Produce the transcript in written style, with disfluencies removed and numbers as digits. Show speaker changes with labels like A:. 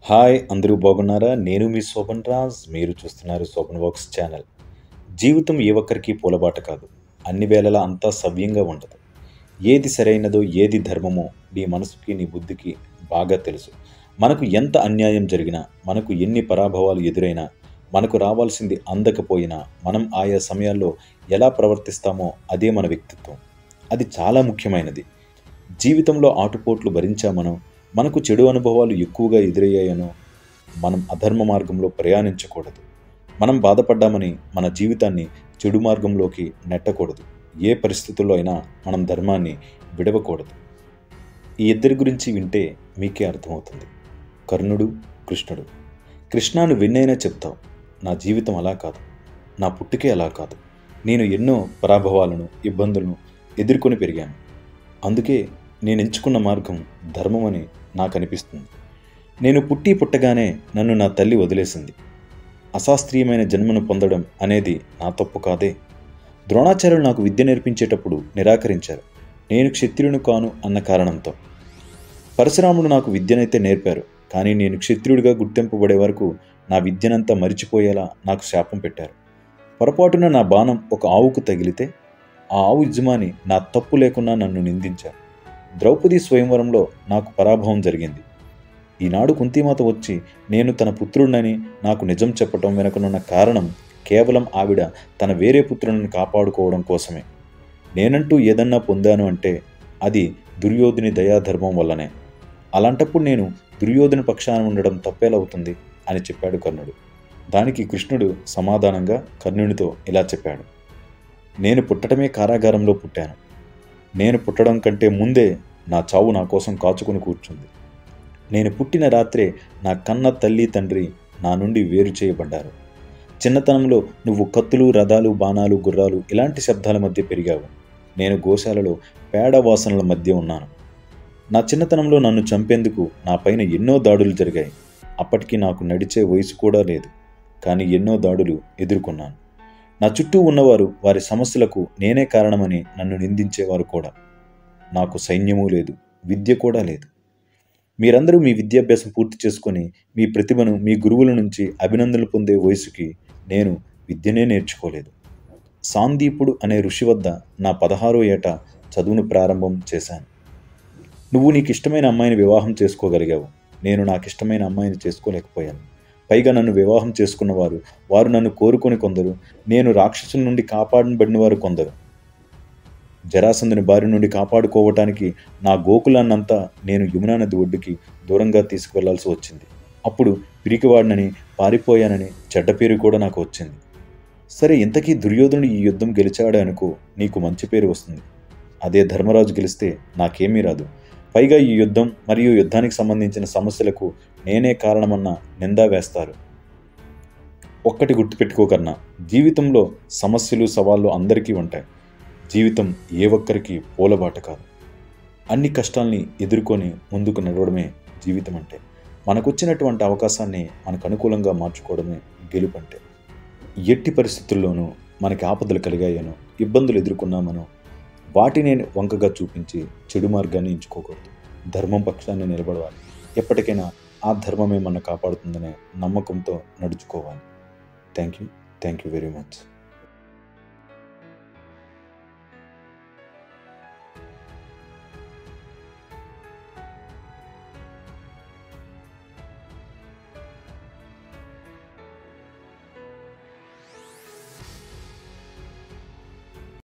A: Hi అందరూ బాగున్నారా? నేను మీ శోభన్ రాజ్. మీరు చూస్తున్నారు శోభన్ వర్క్స్ ఛానల్. జీవితం ఏ ఒక్కరికి పూలబాట కాదు. అన్ని వేళలా అంతా సవ్యంగా ఉండదు. ఏది సరైనదో, ఏది ధర్మమో నీ మనసుకి, నీ బుద్ధికి బాగా తెలుసు. మనకు ఎంత అన్యాయం జరిగినా, మనకు ఎన్ని పరాభవాలు ఎదురైనా, మనకు రావాల్సింది అందకపోయినా, మనం ఆయా సమయాల్లో ఎలా ప్రవర్తిస్తామో అదే మన వ్యక్తిత్వం. అది చాలా ముఖ్యమైనది. జీవితంలో ఆటుపోట్లు భరించామనో, మనకు చెడు అనుభవాలు ఎక్కువగా ఎదురయ్యాయనో మనం అధర్మ మార్గంలో ప్రయాణించకూడదు. మనం బాధపడ్డామని మన జీవితాన్ని చెడు మార్గంలోకి నెట్టకూడదు. ఏ పరిస్థితుల్లో అయినా మనం ధర్మాన్ని విడవకూడదు. ఈ ఇద్దరి గురించి వింటే మీకే అర్థమవుతుంది. కర్ణుడు, కృష్ణుడు. కృష్ణ నువ్వెన్నైనా చెప్తావు, నా జీవితం అలా కాదు, నా పుట్టుకే అలా కాదు. నేను ఎన్నో పరాభవాలను, ఇబ్బందులను ఎదుర్కొని పెరిగాను. అందుకే నేను ఎంచుకున్న మార్గం ధర్మమని నాకు అనిపిస్తుంది. నేను పుట్టగానే నన్ను నా తల్లి వదిలేసింది. అశాస్త్రీయమైన జన్మను పొందడం అనేది నా తప్పు కాదే. ద్రోణాచార్యులు నాకు విద్య నేర్పించేటప్పుడు నిరాకరించారు, నేను క్షత్రియుని కాను అన్న కారణంతో. పరశురాముడు నాకు విద్యనైతే నేర్పారు, కానీ నేను క్షత్రియుడిగా గుర్తింపబడే వరకు నా విద్యనంతా మరిచిపోయేలా నాకు శాపం పెట్టారు. పొరపాటున నా బాణం ఒక ఆవుకు తగిలితే ఆ ఆవు యజమాని నా తప్పు లేకున్నా నన్ను నిందించారు. ద్రౌపది స్వయంవరంలో నాకు పరాభవం జరిగింది. ఈనాడు కుంతీమాత వచ్చి నేను తన పుత్రుడినని నాకు నిజం చెప్పటం వెనుకనున్న కారణం కేవలం ఆవిడ తన వేరే పుత్రులను కాపాడుకోవడం కోసమే. నేనంటూ ఏదన్నా పొందాను అంటే అది దుర్యోధుని దయాధర్మం వల్లనే. అలాంటప్పుడు నేను దుర్యోధుని పక్షాన ఉండడం తప్పేలవుతుంది అని చెప్పాడు కర్ణుడు. దానికి కృష్ణుడు సమాధానంగా కర్ణునితో ఇలా చెప్పాడు: నేను పుట్టడమే కారాగారంలో పుట్టాను. నేను పుట్టడం కంటే ముందే నా చావు నా కోసం కాచుకుని కూర్చుంది. నేను పుట్టిన రాత్రే నా కన్న తల్లి తండ్రి నా నుండి వేరు చేయబడ్డారు. చిన్నతనంలో నువ్వు కత్తులు, రథాలు, బాణాలు, గుర్రాలు ఇలాంటి శబ్దాల మధ్య పెరిగావు. నేను గోశాలలో పేడ వాసనల మధ్య ఉన్నాను. నా చిన్నతనంలో నన్ను చంపేందుకు నా పైన ఎన్నో దాడులు జరిగాయి. అప్పటికి నాకు నడిచే వయసు కూడా లేదు, కానీ ఎన్నో దాడులు ఎదుర్కొన్నాను. నా చుట్టూ ఉన్నవారు వారి సమస్యలకు నేనే కారణమని నన్ను నిందించేవారు కూడా. నాకు సైన్యమూ లేదు, విద్య కూడా లేదు. మీరందరూ మీ విద్యాభ్యాసం పూర్తి చేసుకొని మీ ప్రతిభను మీ గురువుల నుంచి అభినందనలు పొందే వయసుకి నేను విద్యనే నేర్చుకోలేదు. సాందీపుడు అనే ఋషి వద్ద నా 16వ ఏట చదువును ప్రారంభం చేశాను. నువ్వు నీకు ఇష్టమైన అమ్మాయిని వివాహం చేసుకోగలిగావు, నేను నాకు ఇష్టమైన అమ్మాయిని చేసుకోలేకపోయాను. పైగా నన్ను వివాహం చేసుకున్నవారు, వారు నన్ను కోరుకొని కొందరు, నేను రాక్షసుల నుండి కాపాడబడిన వారు కొందరు. జరాసంధుని బారి నుండి కాపాడుకోవటానికి నా గోకులాన్నంతా నేను యమునా నది ఒడ్డుకి దూరంగా తీసుకువెళ్లాల్సి వచ్చింది. అప్పుడు పిరికివాడినని, పారిపోయానని చెడ్డ పేరు కూడా నాకు వచ్చింది. సరే, ఇంతకీ దుర్యోధనుడు ఈ యుద్ధం గెలిచాడే అనుకో, నీకు మంచి పేరు వస్తుంది. అదే ధర్మరాజు గెలిస్తే నాకేమీ రాదు. పైగా ఈ యుద్ధం మరియు యుద్ధానికి సంబంధించిన సమస్యలకు నేనే కారణమన్న నిందా వేస్తారు. ఒక్కటి గుర్తుపెట్టుకోకన్నా, జీవితంలో సమస్యలు, సవాళ్ళు అందరికీ ఉంటాయి. జీవితం ఏ ఒక్కరికి పూలబాట కాదు. అన్ని కష్టాల్ని ఎదుర్కొని ముందుకు నడవడమే జీవితం అంటే. మనకొచ్చినటువంటి అవకాశాన్ని మనకు అనుకూలంగా మార్చుకోవడమే గెలుపంటే. ఎట్టి పరిస్థితుల్లోనూ మనకి ఆపదలు కలిగాయనో, ఇబ్బందులు ఎదుర్కొన్నామనో వాటినే వంకగా చూపించి చెడు మార్గాన్ని ఎంచుకోకూడదు. ధర్మం పక్షాన్ని నిలబడవాలి. ఎప్పటికైనా ఆ ధర్మమే మన కాపాడుతుందనే నమ్మకంతో నడుచుకోవాలి. Thank you very much.